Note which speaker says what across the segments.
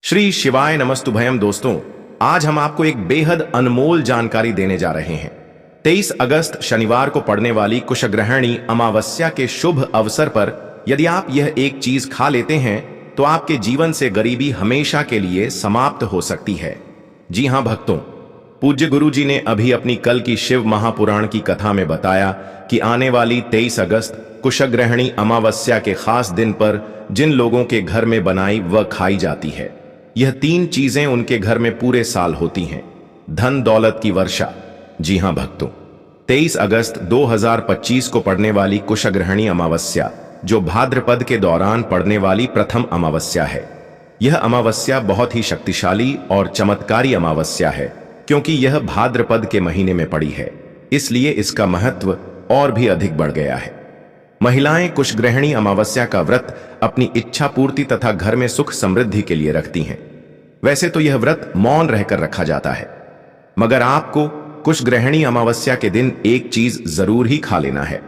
Speaker 1: श्री शिवाय नमस्तुभयम। दोस्तों, आज हम आपको एक बेहद अनमोल जानकारी देने जा रहे हैं। 23 अगस्त शनिवार को पड़ने वाली कुशग्रहणी अमावस्या के शुभ अवसर पर यदि आप यह एक चीज खा लेते हैं तो आपके जीवन से गरीबी हमेशा के लिए समाप्त हो सकती है। जी हां भक्तों, पूज्य गुरु जी ने अभी अपनी कल की शिव महापुराण की कथा में बताया कि आने वाली 23 अगस्त कुशग्रहणी अमावस्या के खास दिन पर जिन लोगों के घर में बनाई व खाई जाती है, यह 3 चीजें उनके घर में पूरे साल होती हैं। धन दौलत की वर्षा। जी हां भक्तों, 23 अगस्त 2025 को पड़ने वाली कुशग्रहणी अमावस्या, जो भाद्रपद के दौरान पड़ने वाली प्रथम अमावस्या है, यह अमावस्या बहुत ही शक्तिशाली और चमत्कारी अमावस्या है। क्योंकि यह भाद्रपद के महीने में पड़ी है, इसलिए इसका महत्व और भी अधिक बढ़ गया है। महिलाएं कुशग्रहणी अमावस्या का व्रत अपनी इच्छा पूर्ति तथा घर में सुख समृद्धि के लिए रखती हैं। वैसे तो यह व्रत मौन रहकर रखा जाता है, मगर आपको कुशग्रहणी अमावस्या के दिन एक चीज जरूर ही खा लेना है।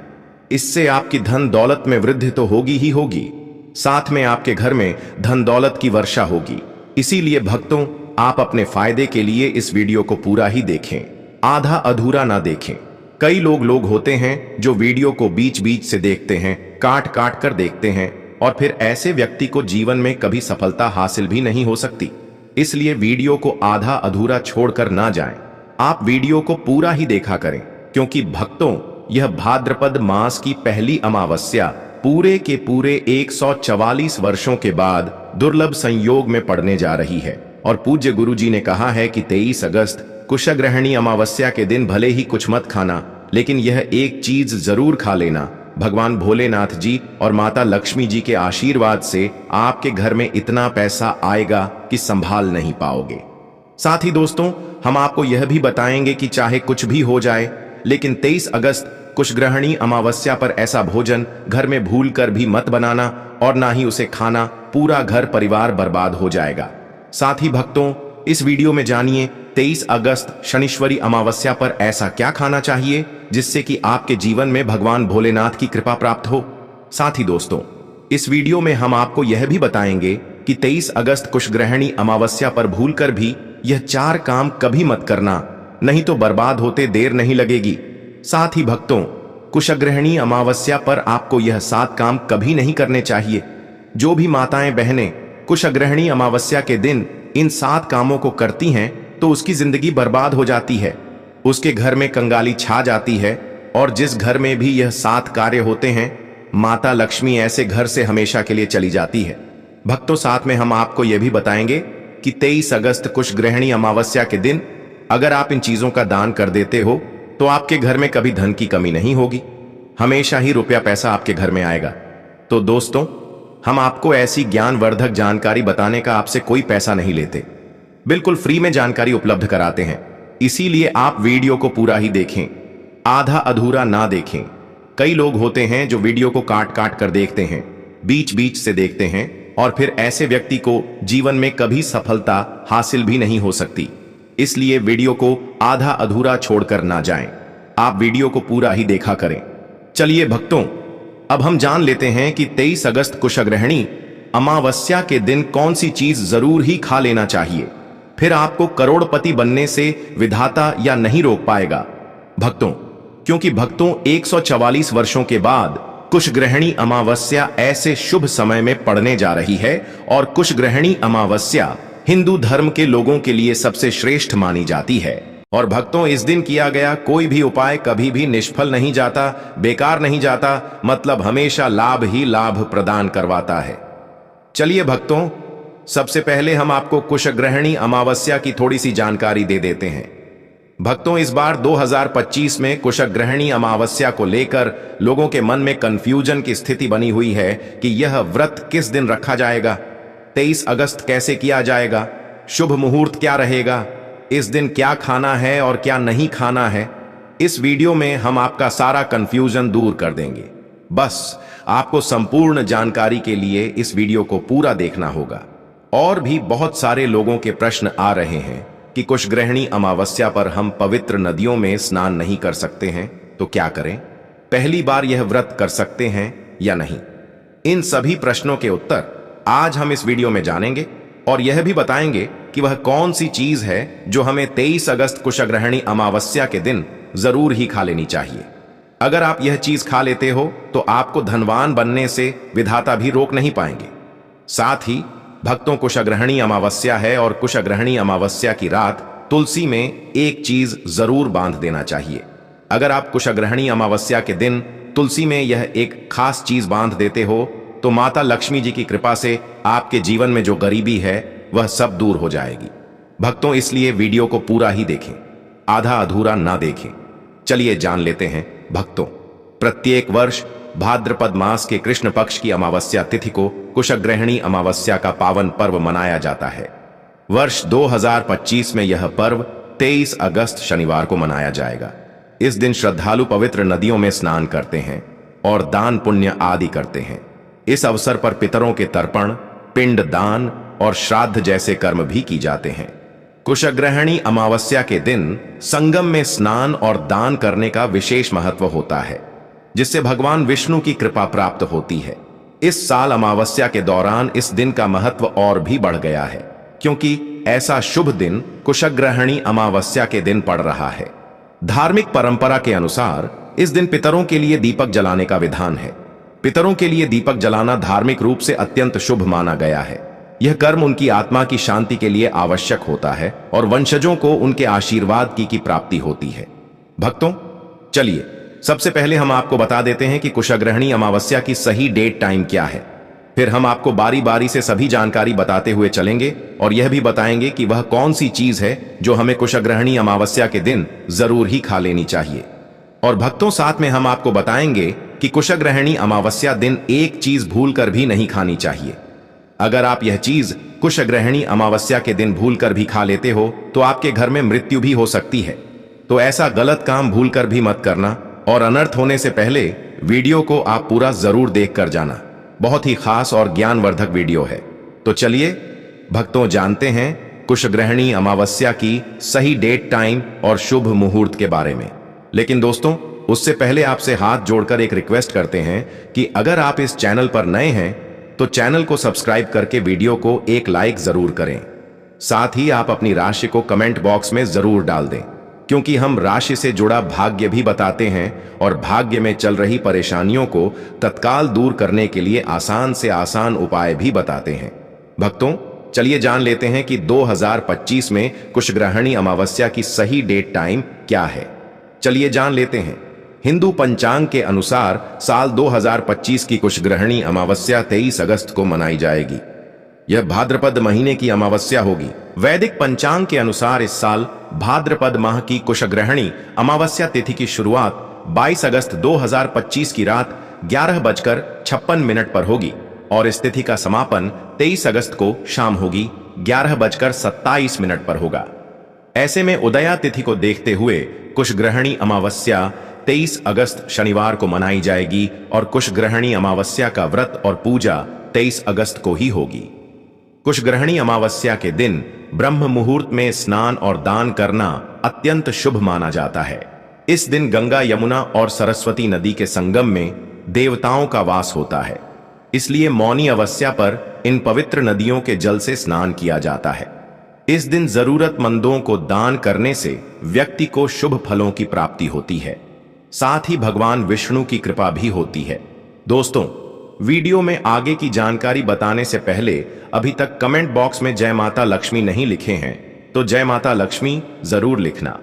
Speaker 1: इससे आपकी धन दौलत में वृद्धि तो होगी ही होगी, साथ में आपके घर में धन दौलत की वर्षा होगी। इसीलिए भक्तों, आप अपने फायदे के लिए इस वीडियो को पूरा ही देखें, आधा अधूरा ना देखें। कई लोग होते हैं जो वीडियो को बीच बीच से देखते हैं, काट काट कर देखते हैं, और फिर ऐसे व्यक्ति को जीवन में कभी सफलता हासिल भी नहीं हो सकती। इसलिए वीडियो को आधा अधूरा छोड़कर ना जाएं। आप वीडियो को पूरा ही देखा करें, क्योंकि भक्तों, यह भाद्रपद मास की पहली अमावस्या पूरे के पूरे 144 वर्षों के बाद दुर्लभ संयोग में पड़ने जा रही है। और पूज्य गुरु जी ने कहा है कि 23 अगस्त कुशग्रहणी अमावस्या के दिन भले ही कुछ मत खाना, लेकिन यह एक चीज जरूर खा लेना। भगवान भोलेनाथ जी और माता लक्ष्मी जी के आशीर्वाद से आपके घर में इतना पैसा आएगा कि संभाल नहीं पाओगे। साथ ही दोस्तों, हम आपको यह भी बताएंगे कि चाहे कुछ भी हो जाए, लेकिन 23 अगस्त कुशग्रहणी अमावस्या पर ऐसा भोजन घर में भूल कर भी मत बनाना, और ना ही उसे खाना। पूरा घर परिवार बर्बाद हो जाएगा। साथ ही भक्तों, इस वीडियो में जानिए 23 अगस्त शनिश्वरी अमावस्या पर ऐसा क्या खाना चाहिए जिससे कि आपके जीवन में भगवान भोलेनाथ की कृपा प्राप्त हो। साथ ही दोस्तों, इस वीडियो में हम आपको यह भी बताएंगे कि 23 अगस्त कुशग्रहणी अमावस्या पर भूलकर भी यह 4 काम कभी मत करना, नहीं तो बर्बाद होते देर नहीं लगेगी। साथ ही भक्तों, कुशग्रहणी अमावस्या पर आपको यह 7 काम कभी नहीं करने चाहिए। जो भी माताएं बहनें कुशग्रहणी अमावस्या के दिन इन 7 कामों को करती हैं तो उसकी जिंदगी बर्बाद हो जाती है, उसके घर में कंगाली छा जाती है, और जिस घर में भी यह 7 कार्य होते हैं, माता लक्ष्मी ऐसे घर से हमेशा के लिए चली जाती है। भक्तों, साथ में हम आपको यह भी बताएंगे कि 23 अगस्त कुशग्रहणी अमावस्या के दिन अगर आप इन चीजों का दान कर देते हो तो आपके घर में कभी धन की कमी नहीं होगी, हमेशा ही रुपया पैसा आपके घर में आएगा। तो दोस्तों, हम आपको ऐसी ज्ञानवर्धक जानकारी बताने का आपसे कोई पैसा नहीं लेते, बिल्कुल फ्री में जानकारी उपलब्ध कराते हैं। इसीलिए आप वीडियो को पूरा ही देखें, आधा अधूरा ना देखें। कई लोग होते हैं जो वीडियो को काट काट कर देखते हैं, बीच बीच से देखते हैं, और फिर ऐसे व्यक्ति को जीवन में कभी सफलता हासिल भी नहीं हो सकती। इसलिए वीडियो को आधा अधूरा छोड़कर ना जाएं, आप वीडियो को पूरा ही देखा करें। चलिए भक्तों, अब हम जान लेते हैं कि 23 अगस्त कुशग्रहणी अमावस्या के दिन कौन सी चीज जरूर ही खा लेना चाहिए, फिर आपको करोड़पति बनने से विधाता या नहीं रोक पाएगा। भक्तों, क्योंकि भक्तों 144 वर्षों के बाद कुशग्रहणी अमावस्या ऐसे शुभ समय में पड़ने जा रही है, और कुशग्रहणी अमावस्या हिंदू धर्म के लोगों के लिए सबसे श्रेष्ठ मानी जाती है। और भक्तों, इस दिन किया गया कोई भी उपाय कभी भी निष्फल नहीं जाता, बेकार नहीं जाता, मतलब हमेशा लाभ ही लाभ प्रदान करवाता है। चलिए भक्तों, सबसे पहले हम आपको कुशग्रहणी अमावस्या की थोड़ी सी जानकारी दे देते हैं। भक्तों, इस बार 2025 में कुशग्रहणी अमावस्या को लेकर लोगों के मन में कंफ्यूजन की स्थिति बनी हुई है कि यह व्रत किस दिन रखा जाएगा, 23 अगस्त कैसे किया जाएगा, शुभ मुहूर्त क्या रहेगा, इस दिन क्या खाना है और क्या नहीं खाना है। इस वीडियो में हम आपका सारा कंफ्यूजन दूर कर देंगे। बस आपको संपूर्ण जानकारी के लिए इस वीडियो को पूरा देखना होगा। और भी बहुत सारे लोगों के प्रश्न आ रहे हैं कि कुशग्रहणी अमावस्या पर हम पवित्र नदियों में स्नान नहीं कर सकते हैं, तो क्या करें, पहली बार यह व्रत कर सकते हैं या नहीं। इन सभी प्रश्नों के उत्तर आज हम इस वीडियो में जानेंगे। और यह भी बताएंगे कि वह कौन सी चीज है जो हमें 23 अगस्त कुशग्रहणी अमावस्या के दिन जरूर ही खा लेनी चाहिए। अगर आप यह चीज खा लेते हो तो आपको धनवान बनने से विधाता भी रोक नहीं पाएंगे। साथ ही भक्तों, कुशग्रहणी अमावस्या है और कुशग्रहणी अमावस्या की रात तुलसी में एक चीज जरूर बांध देना चाहिए। अगर आप कुशग्रहणी अमावस्या के दिन तुलसी में यह एक खास चीज बांध देते हो तो माता लक्ष्मी जी की कृपा से आपके जीवन में जो गरीबी है वह सब दूर हो जाएगी। भक्तों, इसलिए वीडियो को पूरा ही देखें, आधा अधूरा ना देखें। चलिए जान लेते हैं भक्तों, प्रत्येक वर्ष भाद्रपद मास के कृष्ण पक्ष की अमावस्या तिथि को कुशग्रहणी अमावस्या का पावन पर्व मनाया जाता है। वर्ष 2025 में यह पर्व 23 अगस्त शनिवार को मनाया जाएगा। इस दिन श्रद्धालु पवित्र नदियों में स्नान करते हैं और दान पुण्य आदि करते हैं। इस अवसर पर पितरों के तर्पण, पिंड दान और श्राद्ध जैसे कर्म भी की जाते हैं। कुशग्रहणी अमावस्या के दिन संगम में स्नान और दान करने का विशेष महत्व होता है, जिससे भगवान विष्णु की कृपा प्राप्त होती है। इस साल अमावस्या के दौरान इस दिन का महत्व और भी बढ़ गया है, क्योंकि ऐसा शुभ दिन कुशग्रहणी अमावस्या के दिन पड़ रहा है। धार्मिक परंपरा के अनुसार इस दिन पितरों के लिए दीपक जलाने का विधान है। पितरों के लिए दीपक जलाना धार्मिक रूप से अत्यंत शुभ माना गया है। यह कर्म उनकी आत्मा की शांति के लिए आवश्यक होता है और वंशजों को उनके आशीर्वाद की प्राप्ति होती है। भक्तों, चलिए सबसे पहले हम आपको बता देते हैं कि कुशग्रहणी अमावस्या की सही डेट टाइम क्या है। फिर हम आपको बारी बारी से सभी जानकारी बताते हुए चलेंगे और यह भी बताएंगे कि वह कौन सी चीज है जो हमें कुशग्रहणी अमावस्या के दिन जरूर ही खा लेनी चाहिए। और भक्तों, साथ में हम आपको बताएंगे कि कुशग्रहणी अमावस्या दिन एक चीज भूलकर भी नहीं खानी चाहिए। अगर आप यह चीज कुशग्रहणी अमावस्या के दिन भूलकर भी खा लेते हो तो आपके घर में मृत्यु भी हो सकती है। तो ऐसा गलत काम भूलकर भी मत करना और अनर्थ होने से पहले वीडियो को आप पूरा जरूर देख कर जाना। बहुत ही खास और ज्ञानवर्धक वीडियो है। तो चलिए भक्तों, जानते हैं कुशग्रहणी अमावस्या की सही डेट, टाइम और शुभ मुहूर्त के बारे में। लेकिन दोस्तों, उससे पहले आपसे हाथ जोड़कर एक रिक्वेस्ट करते हैं कि अगर आप इस चैनल पर नए हैं तो चैनल को सब्सक्राइब करके वीडियो को एक लाइक जरूर करें। साथ ही आप अपनी राशि को कमेंट बॉक्स में जरूर डाल दें, क्योंकि हम राशि से जुड़ा भाग्य भी बताते हैं और भाग्य में चल रही परेशानियों को तत्काल दूर करने के लिए आसान से आसान उपाय भी बताते हैं। भक्तों, चलिए जान लेते हैं कि 2025 में कुशग्रहणी अमावस्या की सही डेट, टाइम क्या है। चलिए जान लेते हैं। हिंदू पंचांग के अनुसार साल 2025 की कुशग्रहणी अमावस्या 23 अगस्त को मनाई जाएगी। यह भाद्रपद महीने की अमावस्या होगी। वैदिक पंचांग के अनुसार इस साल भाद्रपद माह की कुशग्रहणी अमावस्या तिथि की शुरुआत 22 अगस्त 2025 की रात 11:56 पर होगी और इस तिथि का समापन 23 अगस्त को शाम होगी 11:27 पर होगा। ऐसे में उदया तिथि को देखते हुए कुशग्रहणी अमावस्या 23 अगस्त शनिवार को मनाई जाएगी और कुशग्रहणी अमावस्या का व्रत और पूजा 23 अगस्त को ही होगी। कुशग्रहणी अमावस्या के दिन ब्रह्म मुहूर्त में स्नान और दान करना अत्यंत शुभ माना जाता है। इस दिन गंगा, यमुना और सरस्वती नदी के संगम में देवताओं का वास होता है, इसलिए मौनी अमावस्या पर इन पवित्र नदियों के जल से स्नान किया जाता है। इस दिन जरूरतमंदों को दान करने से व्यक्ति को शुभ फलों की प्राप्ति होती है, साथ ही भगवान विष्णु की कृपा भी होती है। दोस्तों, वीडियो में आगे की जानकारी बताने से पहले अभी तक कमेंट बॉक्स में जय माता लक्ष्मी नहीं लिखे हैं तो जय माता लक्ष्मी जरूर लिखना।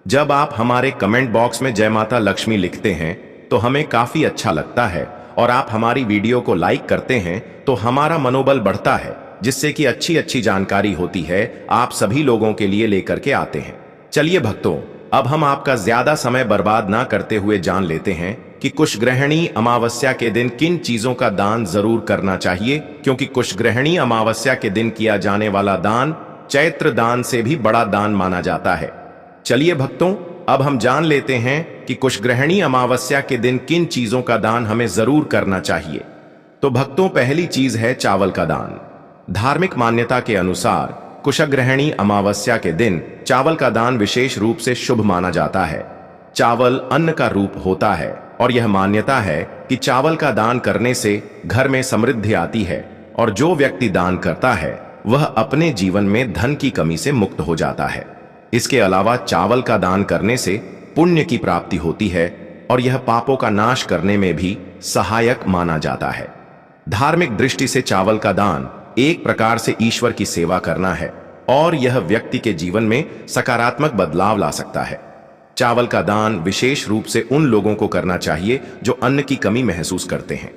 Speaker 1: जब आप हमारे कमेंट बॉक्स में जय माता लक्ष्मी लिखते हैं तो हमें काफी अच्छा लगता है और आप हमारी वीडियो को लाइक करते हैं तो हमारा मनोबल बढ़ता है, जिससे कि अच्छी अच्छी जानकारी होती है आप सभी लोगों के लिए लेकर के आते हैं। चलिए भक्तों, अब हम आपका ज्यादा समय बर्बाद ना करते हुए जान लेते हैं कि कुशग्रहणी अमावस्या के दिन किन चीजों का दान जरूर करना चाहिए, क्योंकि कुशग्रहणी अमावस्या के दिन किया जाने वाला दान चैत्र दान से भी बड़ा दान माना जाता है। चलिए भक्तों, अब हम जान लेते हैं कि कुशग्रहणी अमावस्या के दिन किन चीजों का दान हमें जरूर करना चाहिए। तो भक्तों, पहली चीज है चावल का दान। धार्मिक मान्यता के अनुसार कुशग्रहणी अमावस्या के दिन चावल का दान विशेष रूप से शुभ माना जाता है। चावल अन्न का रूप होता है और यह मान्यता है कि चावल का दान करने से घर में समृद्धि आती है और जो व्यक्ति दान करता है वह अपने जीवन में धन की कमी से मुक्त हो जाता है। इसके अलावा चावल का दान करने से पुण्य की प्राप्ति होती है और यह पापों का नाश करने में भी सहायक माना जाता है। धार्मिक दृष्टि से चावल का दान एक प्रकार से ईश्वर की सेवा करना है और यह व्यक्ति के जीवन में सकारात्मक बदलाव ला सकता है। चावल का दान विशेष रूप से उन लोगों को करना चाहिए जो अन्न की कमी महसूस करते हैं।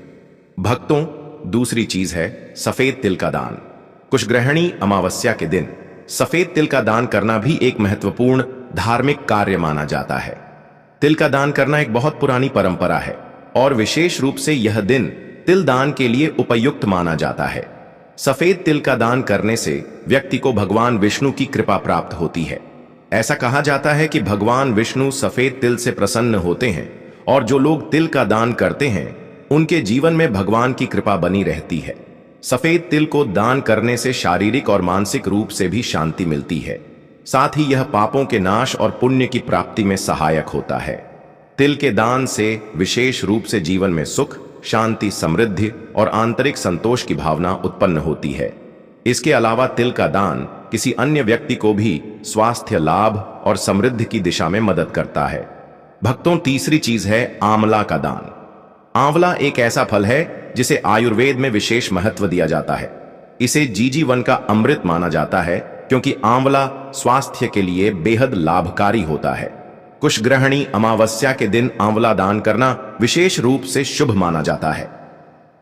Speaker 1: भक्तों, दूसरी चीज है सफेद तिल का दान। कुशग्रहणी अमावस्या के दिन सफेद तिल का दान करना भी एक महत्वपूर्ण धार्मिक कार्य माना जाता है। तिल का दान करना एक बहुत पुरानी परंपरा है और विशेष रूप से यह दिन तिल दान के लिए उपयुक्त माना जाता है। सफेद तिल का दान करने से व्यक्ति को भगवान विष्णु की कृपा प्राप्त होती है। ऐसा कहा जाता है कि भगवान विष्णु सफेद तिल से प्रसन्न होते हैं और जो लोग तिल का दान करते हैं उनके जीवन में भगवान की कृपा बनी रहती है। सफेद तिल को दान करने से शारीरिक और मानसिक रूप से भी शांति मिलती है। साथ ही यह पापों के नाश और पुण्य की प्राप्ति में सहायक होता है। तिल के दान से विशेष रूप से जीवन में सुख, शांति, समृद्धि और आंतरिक संतोष की भावना उत्पन्न होती है। इसके अलावा तिल का दान किसी अन्य व्यक्ति को भी स्वास्थ्य लाभ और समृद्धि की दिशा में मदद करता है। भक्तों, तीसरी चीज है आंवला का दान। आंवला एक ऐसा फल है जिसे आयुर्वेद में विशेष महत्व दिया जाता है। इसे जीवन का अमृत माना जाता है क्योंकि आंवला स्वास्थ्य के लिए बेहद लाभकारी होता है। कुशग्रहणी अमावस्या के दिन आंवला दान करना विशेष रूप से शुभ माना जाता है।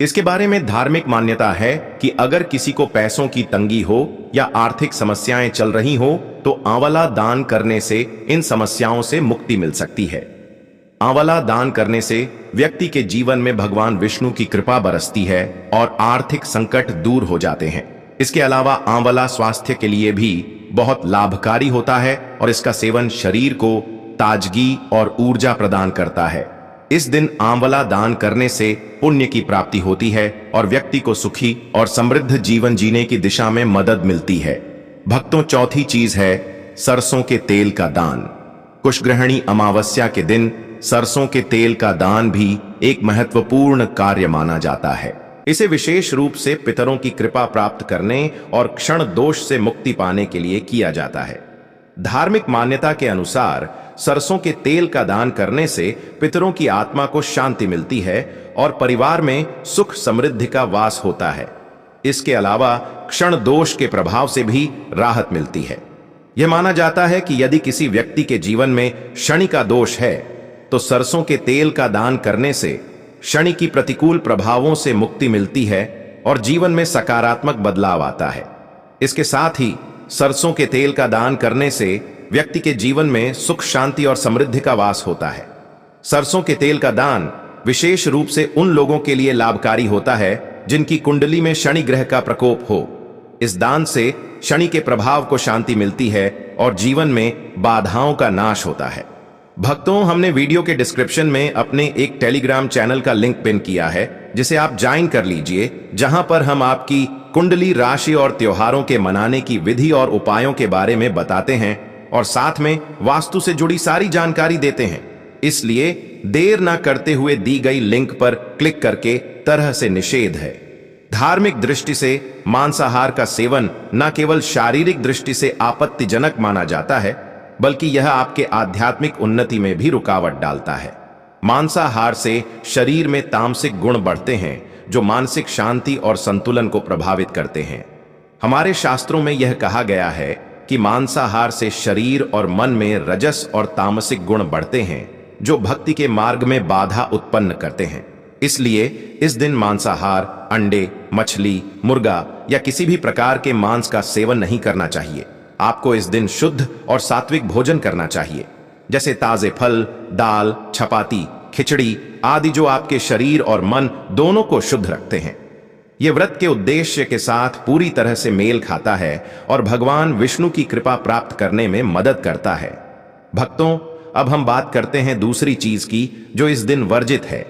Speaker 1: इसके बारे में धार्मिक मान्यता है कि अगर किसी को पैसों की तंगी हो या आर्थिक समस्याएं चल रही हो तो आंवला दान करने से इन समस्याओं से मुक्ति मिल सकती है। आंवला दान करने से व्यक्ति के जीवन में भगवान विष्णु की कृपा बरसती है और आर्थिक संकट दूर हो जाते हैं। इसके अलावा आंवला स्वास्थ्य के लिए भी बहुत लाभकारी होता है और इसका सेवन शरीर को ताजगी और ऊर्जा प्रदान करता है। इस दिन आंवला दान करने से पुण्य की प्राप्ति होती है और व्यक्ति को सुखी और समृद्ध जीवन जीने की दिशा में मदद मिलती है। भक्तों, चौथी चीज है सरसों के तेल का दान। कुशग्रहणी अमावस्या के दिन सरसों के तेल का दान भी एक महत्वपूर्ण कार्य माना जाता है। इसे विशेष रूप से पितरों की कृपा प्राप्त करने और क्षण दोष से मुक्ति पाने के लिए किया जाता है। धार्मिक मान्यता के अनुसार सरसों के तेल का दान करने से पितरों की आत्मा को शांति मिलती है और परिवार में सुख समृद्धि का वास होता है। इसके अलावा क्षण दोष के प्रभाव से भी राहत मिलती है। यह माना जाता है कि यदि किसी व्यक्ति के जीवन में शनि का दोष है तो सरसों के तेल का दान करने से शनि की प्रतिकूल प्रभावों से मुक्ति मिलती है और जीवन में सकारात्मक बदलाव आता है। इसके साथ ही सरसों के तेल का दान करने से व्यक्ति के जीवन में सुख, शांति और समृद्धि का वास होता है। सरसों के तेल का दान विशेष रूप से उन लोगों के लिए लाभकारी होता है जिनकी कुंडली में शनि ग्रह का प्रकोप हो। इस दान से शनि के प्रभाव को शांति मिलती है और जीवन में बाधाओं का नाश होता है। भक्तों, हमने वीडियो के डिस्क्रिप्शन में अपने एक टेलीग्राम चैनल का लिंक पिन किया है जिसे आप ज्वाइन कर लीजिए, जहां पर हम आपकी कुंडली, राशि और त्योहारों के मनाने की विधि और उपायों के बारे में बताते हैं और साथ में वास्तु से जुड़ी सारी जानकारी देते हैं। इसलिए देर ना करते हुए दी गई लिंक पर क्लिक करके तरह से निषेध है। धार्मिक दृष्टि से मांसाहार का सेवन न केवल शारीरिक दृष्टि से आपत्तिजनक माना जाता है बल्कि यह आपके आध्यात्मिक उन्नति में भी रुकावट डालता है। मांसाहार से शरीर में तामसिक गुण बढ़ते हैं जो मानसिक शांति और संतुलन को प्रभावित करते हैं। हमारे शास्त्रों में यह कहा गया है कि मांसाहार से शरीर और मन में रजस और तामसिक गुण बढ़ते हैं जो भक्ति के मार्ग में बाधा उत्पन्न करते हैं। इसलिए इस दिन मांसाहार, अंडे, मछली, मुर्गा या किसी भी प्रकार के मांस का सेवन नहीं करना चाहिए। आपको इस दिन शुद्ध और सात्विक भोजन करना चाहिए, जैसे ताजे फल, दाल, चपाती, खिचड़ी आदि जो आपके शरीर और मन दोनों को शुद्ध रखते हैं। यह व्रत के उद्देश्य के साथ पूरी तरह से मेल खाता है और भगवान विष्णु की कृपा प्राप्त करने में मदद करता है। भक्तों, अब हम बात करते हैं दूसरी चीज की जो इस दिन वर्जित है।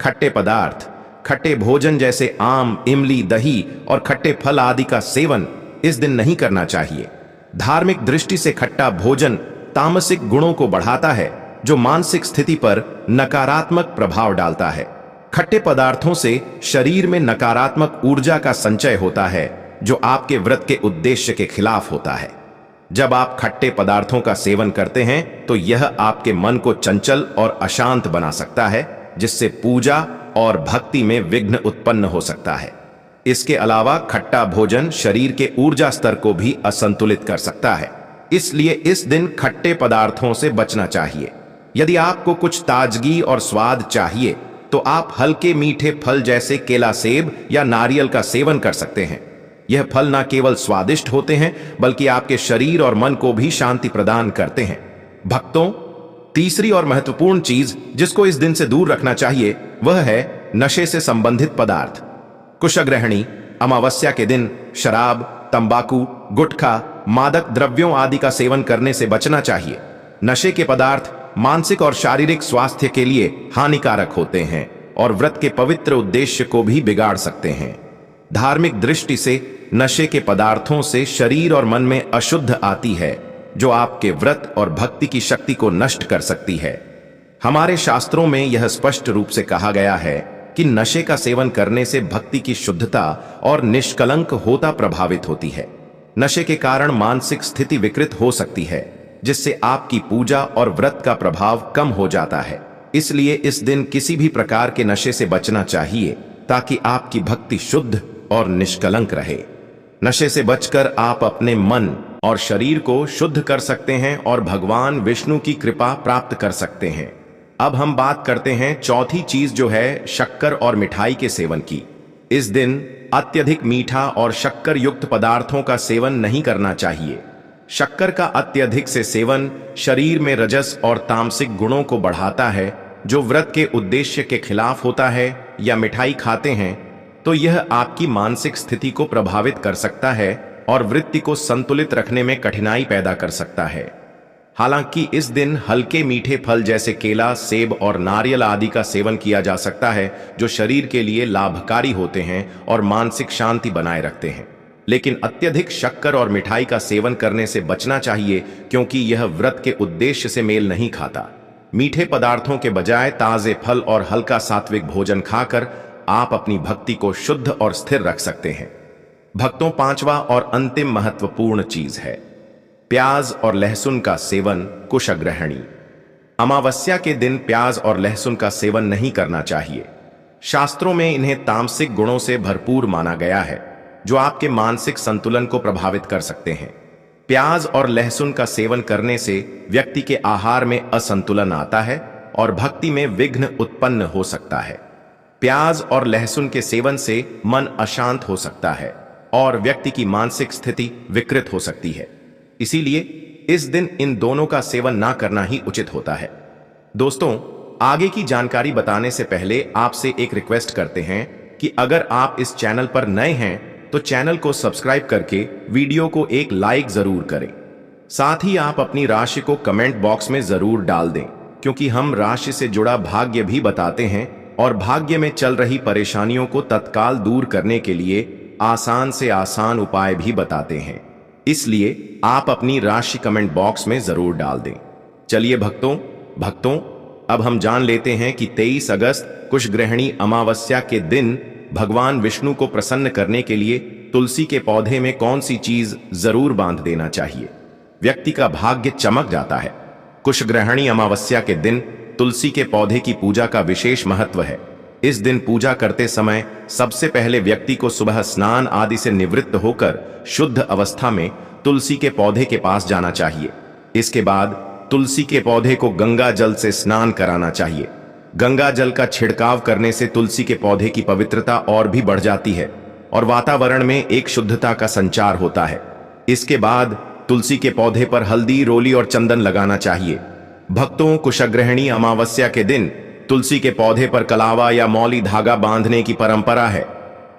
Speaker 1: खट्टे पदार्थ, खट्टे भोजन जैसे आम, इमली, दही और खट्टे फल आदि का सेवन इस दिन नहीं करना चाहिए। धार्मिक दृष्टि से खट्टा भोजन तामसिक गुणों को बढ़ाता है जो मानसिक स्थिति पर नकारात्मक प्रभाव डालता है। खट्टे पदार्थों से शरीर में नकारात्मक ऊर्जा का संचय होता है जो आपके व्रत के उद्देश्य के खिलाफ होता है। जब आप खट्टे पदार्थों का सेवन करते हैं तो यह आपके मन को चंचल और अशांत बना सकता है, जिससे पूजा और भक्ति में विघ्न उत्पन्न हो सकता है। इसके अलावा खट्टा भोजन शरीर के ऊर्जा स्तर को भी असंतुलित कर सकता है, इसलिए इस दिन खट्टे पदार्थों से बचना चाहिए। यदि आपको कुछ ताजगी और स्वाद चाहिए तो आप हल्के मीठे फल जैसे केला, सेब या नारियल का सेवन कर सकते हैं। यह फल न केवल स्वादिष्ट होते हैं बल्कि आपके शरीर और मन को भी शांति प्रदान करते हैं। भक्तों, तीसरी और महत्वपूर्ण चीज जिसको इस दिन से दूर रखना चाहिए वह है नशे से संबंधित पदार्थ। कुशग्रहणी अमावस्या के दिन शराब, तंबाकू, गुटखा, मादक द्रव्यों आदि का सेवन करने से बचना चाहिए। नशे के पदार्थ मानसिक और शारीरिक स्वास्थ्य के लिए हानिकारक होते हैं और व्रत के पवित्र उद्देश्य को भी बिगाड़ सकते हैं। धार्मिक दृष्टि से नशे के पदार्थों से शरीर और मन में अशुद्ध आती है, जो आपके व्रत और भक्ति की शक्ति को नष्ट कर सकती है। हमारे शास्त्रों में यह स्पष्ट रूप से कहा गया है कि नशे का सेवन करने से भक्ति की शुद्धता और निष्कलंक होता प्रभावित होती है। नशे के कारण मानसिक स्थिति विकृत हो सकती है, जिससे आपकी पूजा और व्रत का प्रभाव कम हो जाता है। इसलिए इस दिन किसी भी प्रकार के नशे से बचना चाहिए ताकि आपकी भक्ति शुद्ध और निष्कलंक रहे। नशे से बचकर आप अपने मन और शरीर को शुद्ध कर सकते हैं और भगवान विष्णु की कृपा प्राप्त कर सकते हैं। अब हम बात करते हैं चौथी चीज, जो है शक्कर और मिठाई के सेवन की। इस दिन अत्यधिक मीठा और शक्कर युक्त पदार्थों का सेवन नहीं करना चाहिए। शक्कर का अत्यधिक से सेवन शरीर में रजस और तामसिक गुणों को बढ़ाता है, जो व्रत के उद्देश्य के खिलाफ होता है। या मिठाई खाते हैं तो यह आपकी मानसिक स्थिति को प्रभावित कर सकता है और वृत्ति को संतुलित रखने में कठिनाई पैदा कर सकता है। हालांकि इस दिन हल्के मीठे फल जैसे केला, सेब और नारियल आदि का सेवन किया जा सकता है, जो शरीर के लिए लाभकारी होते हैं और मानसिक शांति बनाए रखते हैं। लेकिन अत्यधिक शक्कर और मिठाई का सेवन करने से बचना चाहिए, क्योंकि यह व्रत के उद्देश्य से मेल नहीं खाता। मीठे पदार्थों के बजाय ताजे फल और हल्का सात्विक भोजन खाकर आप अपनी भक्ति को शुद्ध और स्थिर रख सकते हैं। भक्तों, पांचवा और अंतिम महत्वपूर्ण चीज है प्याज और लहसुन का सेवन। कुशग्रहणी अमावस्या के दिन प्याज और लहसुन का सेवन नहीं करना चाहिए। शास्त्रों में इन्हें तामसिक गुणों से भरपूर माना गया है, जो आपके मानसिक संतुलन को प्रभावित कर सकते हैं। प्याज और लहसुन का सेवन करने से व्यक्ति के आहार में असंतुलन आता है और भक्ति में विघ्न उत्पन्न हो सकता है। प्याज और लहसुन के सेवन से मन अशांत हो सकता है और व्यक्ति की मानसिक स्थिति विकृत हो सकती है। इसीलिए इस दिन इन दोनों का सेवन ना करना ही उचित होता है। दोस्तों, आगे की जानकारी बताने से पहले आपसे एक रिक्वेस्ट करते हैं कि अगर आप इस चैनल पर नए हैं तो चैनल को सब्सक्राइब करके वीडियो को एक लाइक जरूर करें। साथ ही आप अपनी राशि को कमेंट बॉक्स में जरूर डाल दें, क्योंकि हम राशि से जुड़ा भाग्य भी बताते हैं और भाग्य में चल रही परेशानियों को तत्काल दूर करने के लिए आसान से आसान उपाय भी बताते हैं। इसलिए आप अपनी राशि कमेंट बॉक्स में जरूर डाल दें। चलिए भक्तों, अब हम जान लेते हैं कि 23 अगस्त कुशग्रहणी अमावस्या के दिन भगवान विष्णु को प्रसन्न करने के लिए तुलसी के पौधे में कौन सी चीज जरूर बांध देना चाहिए। व्यक्ति का भाग्य चमक जाता है। कुशग्रहणी अमावस्या के दिन तुलसी के पौधे की पूजा का विशेष महत्व है। इस दिन पूजा करते समय सबसे पहले व्यक्ति को सुबह स्नान आदि से निवृत्त होकर शुद्ध अवस्था में तुलसी के पौधे के पास जाना चाहिए। इसके बाद तुलसी के पौधे को गंगा जल से स्नान कराना चाहिए। गंगा जल का छिड़काव करने से तुलसी के पौधे की पवित्रता और भी बढ़ जाती है और वातावरण में एक शुद्धता का संचार होता है। इसके बाद तुलसी के पौधे पर हल्दी, रोली और चंदन लगाना चाहिए। भक्तों, कुशग्रहणी अमावस्या के दिन तुलसी के पौधे पर कलावा या मौली धागा बांधने की परंपरा है।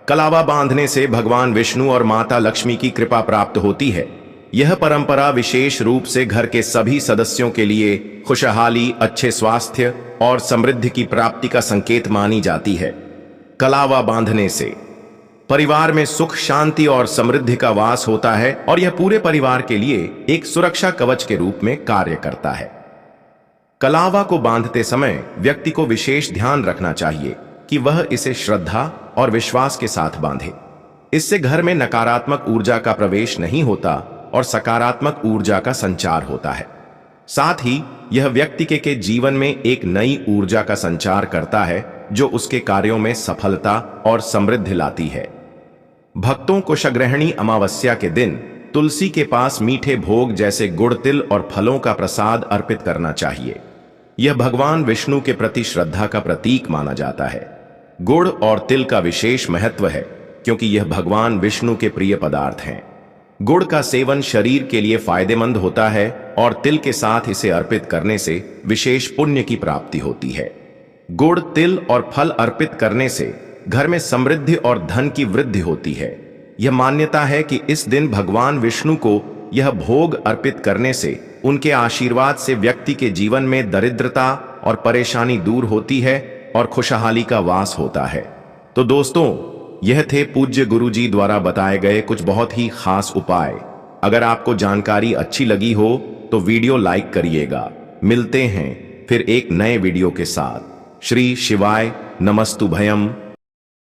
Speaker 1: कलावा बांधने से भगवान विष्णु और माता लक्ष्मी की कृपा प्राप्त होती है। यह परंपरा विशेष रूप से घर के सभी सदस्यों के लिए खुशहाली, अच्छे स्वास्थ्य और समृद्धि की प्राप्ति का संकेत मानी जाती है। कलावा बांधने से परिवार में सुख, शांति और समृद्धि का वास होता है और यह पूरे परिवार के लिए एक सुरक्षा कवच के रूप में कार्य करता है। कलावा को बांधते समय व्यक्ति को विशेष ध्यान रखना चाहिए कि वह इसे श्रद्धा और विश्वास के साथ बांधे। इससे घर में नकारात्मक ऊर्जा का प्रवेश नहीं होता और सकारात्मक ऊर्जा का संचार होता है। साथ ही यह व्यक्ति के जीवन में एक नई ऊर्जा का संचार करता है जो उसके कार्यों में सफलता और समृद्धि लाती है। भक्तों को कुशग्रहणी अमावस्या के दिन तुलसी के पास मीठे भोग जैसे गुड़, तिल और फलों का प्रसाद अर्पित करना चाहिए। यह भगवान विष्णु के प्रति श्रद्धा का प्रतीक माना जाता है। गुड़ और तिल का विशेष महत्व है क्योंकि यह भगवान विष्णु के प्रिय पदार्थ हैं। गुड़ का सेवन शरीर के लिए फायदेमंद होता है और तिल के साथ इसे अर्पित करने से विशेष पुण्य की प्राप्ति होती है। गुड़, तिल और फल अर्पित करने से घर में समृद्धि और धन की वृद्धि होती है। यह मान्यता है कि इस दिन भगवान विष्णु को यह भोग अर्पित करने से उनके आशीर्वाद से व्यक्ति के जीवन में दरिद्रता और परेशानी दूर होती है और खुशहाली का वास होता है। तो दोस्तों, यह थे पूज्य गुरुजी द्वारा बताए गए कुछ बहुत ही खास उपाय। अगर आपको जानकारी अच्छी लगी हो तो वीडियो लाइक करिएगा। मिलते हैं फिर एक नए वीडियो के साथ। श्री शिवाय नमस्तुभयम।